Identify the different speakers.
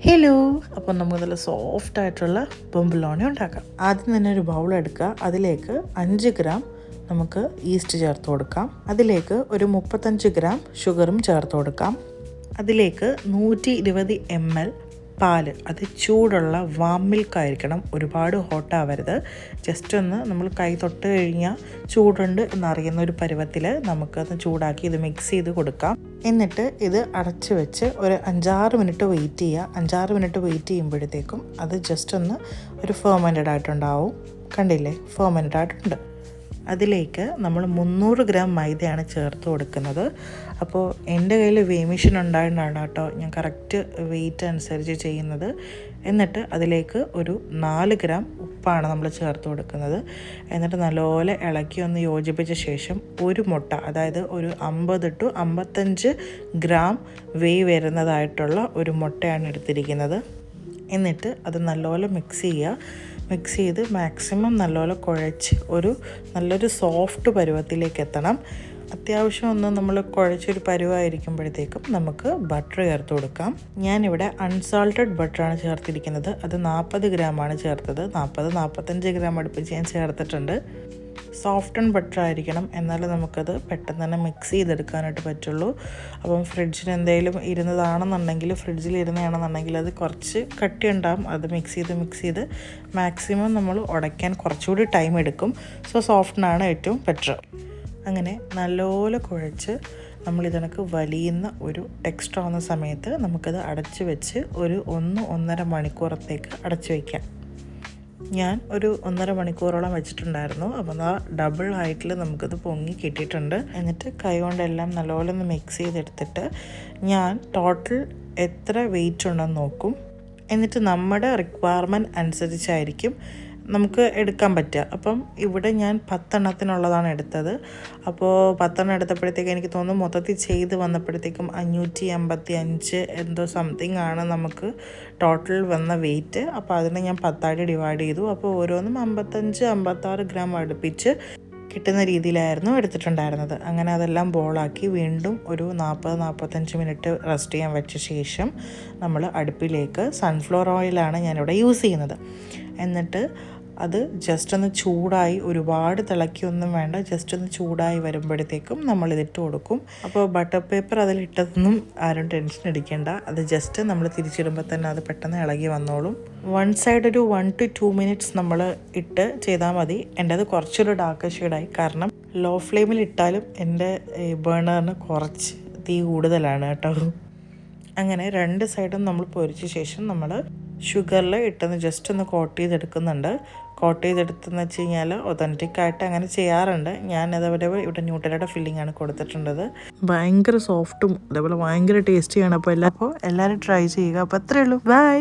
Speaker 1: Hello, അപ്പോൾ നമുക്ക് നല്ല സോഫ്റ്റ് ആയിട്ടുള്ള ബൊംബിലോണി ഉണ്ടാക്കാം. ആദ്യം തന്നെ ഒരു ബൗൾ എടുക്കുക. അതിലേക്ക് 5 ഗ്രാം നമുക്ക് ഈസ്റ്റ് ചേർത്ത് കൊടുക്കാം. അതിലേക്ക് ഒരു 35 ഗ്രാം ഷുഗറും ചേർത്ത് കൊടുക്കാം. അതിലേക്ക് 120 ml പാല്, അത് ചൂടുള്ള വാം മിൽക്ക് ആയിരിക്കണം, ഒരുപാട് ഹോട്ടാവരുത്. ജസ്റ്റ് ഒന്ന് നമ്മൾ കൈ തൊട്ട് കഴിഞ്ഞാൽ ചൂടുണ്ട് എന്നറിയുന്ന ഒരു പരുവത്തിൽ നമുക്കത് ചൂടാക്കി ഇത് മിക്സ് ചെയ്ത് കൊടുക്കാം. എന്നിട്ട് ഇത് അടച്ച് വെച്ച് ഒരു 5-6 മിനിറ്റ് വെയിറ്റ് ചെയ്യുക. 5-6 മിനിറ്റ് വെയിറ്റ് ചെയ്യുമ്പോഴത്തേക്കും അത് ജസ്റ്റ് ഒന്ന് ഒരു ഫെർമെൻറ്റഡ് ആയിട്ടുണ്ടാവും. കണ്ടില്ലേ, ഫെർമെൻറ്റഡ് ആയിട്ടുണ്ട്. അതിലേക്ക് നമ്മൾ 300 ഗ്രാം മൈദയാണ് ചേർത്ത് കൊടുക്കുന്നത്. അപ്പോൾ എൻ്റെ കയ്യിൽ വെയ് മെഷീൻ ഉണ്ടായിട്ടാണ് കേട്ടോ ഞാൻ കറക്റ്റ് വെയിറ്റ് അനുസരിച്ച് ചെയ്യുന്നത്. എന്നിട്ട് അതിലേക്ക് ഒരു 4 ഗ്രാം ഉപ്പാണ് നമ്മൾ ചേർത്ത് കൊടുക്കുന്നത്. എന്നിട്ട് നല്ലപോലെ ഇളക്കി ഒന്ന് യോജിപ്പിച്ച ശേഷം ഒരു മുട്ട, അതായത് ഒരു 50 to 55 ഗ്രാം വെയ് വരുന്നതായിട്ടുള്ള ഒരു മുട്ടയാണ് എടുത്തിരിക്കുന്നത്. എന്നിട്ട് അത് നല്ലപോലെ മിക്സ് ചെയ്യുക. മിക്സ് ചെയ്ത് മാക്സിമം നല്ലപോലെ കുഴച്ച് നല്ലൊരു സോഫ്റ്റ് പരുവത്തിലേക്ക് എത്തണം. അത്യാവശ്യം ഒന്ന് നമ്മൾ കുഴച്ചൊരു പരുവായിരിക്കുമ്പോഴത്തേക്കും നമുക്ക് ബട്ടർ ചേർത്ത് കൊടുക്കാം. ഞാനിവിടെ അൺസാൾട്ടഡ് ബട്ടറാണ് ചേർത്തിരിക്കുന്നത്. അത് 40 ഗ്രാമാണ് ചേർത്തത്. 40-45 ഗ്രാം അടുപ്പിച്ച് ഞാൻ ചേർത്തിട്ടുണ്ട്. സോഫ്റ്റ് ആൻഡ് ബട്ടർ ആയിരിക്കണം, എന്നാലും നമുക്കത് പെട്ടെന്ന് തന്നെ മിക്സ് ചെയ്തെടുക്കാനായിട്ട് പറ്റുള്ളൂ. അപ്പം ഫ്രിഡ്ജിൽ എന്തെങ്കിലും ഇരുന്നതാണെന്നുണ്ടെങ്കിൽ, ഫ്രിഡ്ജിൽ ഇരുന്നതാണെന്നുണ്ടെങ്കിൽ അത് കുറച്ച് കട്ടിയുണ്ടാകും. അത് മിക്സ് ചെയ്ത് മാക്സിമം നമ്മൾ ഉടയ്ക്കാൻ കുറച്ചുകൂടി ടൈം എടുക്കും. സോ സോഫ്റ്റിനാണ് ഏറ്റവും ബെറ്റർ. അങ്ങനെ നല്ലപോലെ കുഴച്ച് നമ്മളിതിനക്ക് വലിയുന്ന ഒരു ടെക്സ്ചർ ആവുന്ന സമയത്ത് നമുക്കത് അടച്ച് വെച്ച് ഒരു 1-1.5 മണിക്കൂറത്തേക്ക് അടച്ച് വയ്ക്കാം. ഞാൻ ഒരു 1.5 മണിക്കൂറോളം വെച്ചിട്ടുണ്ടായിരുന്നു. അപ്പോൾ ആ ഡബിൾ ഹൈറ്റിൽ നമുക്കത് പൊങ്ങി കിട്ടിയിട്ടുണ്ട്. എന്നിട്ട് കൈ കൊണ്ടെല്ലാം നല്ലപോലെ ഒന്ന് മിക്സ് ചെയ്തെടുത്തിട്ട് ഞാൻ ടോട്ടൽ എത്ര വെയിറ്റ് ഉണ്ടെന്ന് നോക്കും. എന്നിട്ട് നമ്മുടെ റിക്വയർമെൻറ്റ് അനുസരിച്ചായിരിക്കും നമുക്ക് എടുക്കാൻ പറ്റുക. അപ്പം ഇവിടെ ഞാൻ 10 എണ്ണത്തിനുള്ളതാണ് എടുത്തത്. അപ്പോൾ 10 എണ്ണം എടുത്തപ്പോഴത്തേക്ക് എനിക്ക് തോന്നുന്നു മൊത്തത്തിൽ ചെയ്ത് വന്നപ്പോഴത്തേക്കും 585 എന്തോ സംതിങ് ആണ് നമുക്ക് ടോട്ടൽ വന്ന വെയിറ്റ്. അപ്പോൾ അതിനെ ഞാൻ 10 ഡിവൈഡ് ചെയ്തു. അപ്പോൾ ഓരോന്നും 55-56 ഗ്രാം അടുപ്പിച്ച് കിട്ടുന്ന രീതിയിലായിരുന്നു എടുത്തിട്ടുണ്ടായിരുന്നത്. അങ്ങനെ അതെല്ലാം ബോളാക്കി വീണ്ടും ഒരു 40-45 മിനിറ്റ് റെസ്റ്റ് ചെയ്യാൻ വെച്ച ശേഷം നമ്മൾ അടുപ്പിലേക്ക് സൺഫ്ലവർ ഓയിലാണ് ഞാനിവിടെ യൂസ് ചെയ്യുന്നത്. എന്നിട്ട് അത് ജസ്റ്റ് ഒന്ന് ചൂടായി, ഒരുപാട് തിളക്കിയൊന്നും വേണ്ട, ജസ്റ്റ് ഒന്ന് ചൂടായി വരുമ്പോഴത്തേക്കും നമ്മളിതിട്ട് കൊടുക്കും. അപ്പോൾ ബട്ടർ പേപ്പർ അതിലിട്ടതൊന്നും ആരും ടെൻഷൻ അടിക്കേണ്ട. അത് ജസ്റ്റ് നമ്മൾ തിരിച്ചിടുമ്പോൾ തന്നെ അത് പെട്ടെന്ന് ഇളകി വന്നോളും. വൺ സൈഡ് ഒരു 1 to 2 മിനിറ്റ്സ് നമ്മൾ ഇട്ട് ചെയ്താൽ മതി. എൻ്റെ അത് കുറച്ചൊരു ഡാർക്ക് ഷെയ്ഡായി, കാരണം ലോ ഫ്ലെയിമിൽ ഇട്ടാലും എൻ്റെ ബേണറിന് കുറച്ച് തീ കൂടുതലാണ് കേട്ടോ. അങ്ങനെ 2 സൈഡും നമ്മൾ പൊരിച്ച ശേഷം നമ്മൾ ഷുഗറിൽ ഇട്ടൊന്ന് ജസ്റ്റ് ഒന്ന് കോട്ട് ചെയ്തെടുക്കുന്നുണ്ട്. കോട്ട് ചെയ്തെടുത്തെന്ന് വെച്ച് കഴിഞ്ഞാൽ ഒതൻറ്റിക്കായിട്ട് അങ്ങനെ ചെയ്യാറുണ്ട്. ഞാൻ അതേപോലെ ഇവിടെ ന്യൂട്ടെല്ലയുടെ ഫില്ലിംഗ് ആണ് കൊടുത്തിട്ടുള്ളത്. ഭയങ്കര സോഫ്റ്റും അതേപോലെ ഭയങ്കര ടേസ്റ്റിയാണ്. അപ്പോൾ എല്ലാവരും ട്രൈ ചെയ്യുക. അപ്പോൾ അത്രയേ ഉള്ളൂ. ബൈ.